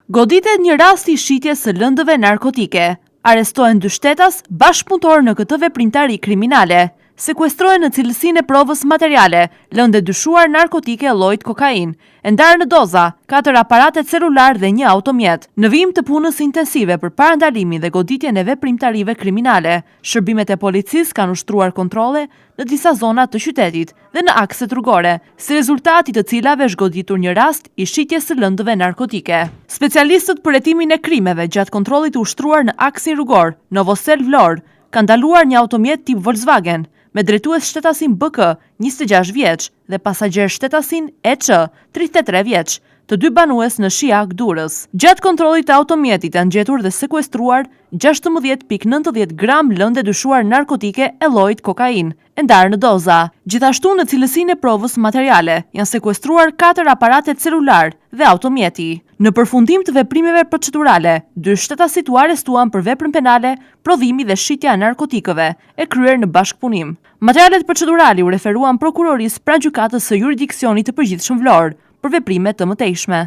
Goditet një rast i shitjes së lëndëve narkotike. Arestohen 2 shtetas bashkëpunëtor në këtë veprimtari kriminale. Sekuestrohen në cilësinë e provës materiale, lëndë dyshuar narkotike llojit kokain, e ndarë në doza, 4 aparate celular dhe 1 automjet. Në vijim të punës intensive për parandalimin dhe goditjen e veprimtarive kriminale, shërbimet e policisë kanë ushtruar kontrolle në disa zona të qytetit dhe në akset rrugore, si rezultati të cilave është goditur një rast i shitjes së lëndëve narkotike. Specialistët për hetimin e krimeve gjatë kontrollit të ushtruar në aksin rrugor Novosel Vlorë kanë ndaluar një automjet tip Volkswagen me drejtues shtetasin BK, 26 vjeç, dhe pasagjer shtetasin EQ, 33 vjeç, të 2 banues në Shiak Durrës. Gjatë kontrollit të automjetit janë gjetur dhe sekuestruar 16.90 gram lëndë dyshuar narkotike e llojit kokain, e ndarë në doza. Gjithashtu në cilësinë e provës materiale janë sekuestruar 4 aparate celular dhe automjeti. Në përfundim të veprimeve procedurale, 2 shtetasit u arestuan për veprën penale, prodhimi dhe shitja e narkotikëve, e kryer në bashkëpunim. Materialet procedurali u referuan prokurorisë pranë gjykatës së jurisdiksionit të përgjithshëm Vlorë për veprime të mëtejshme.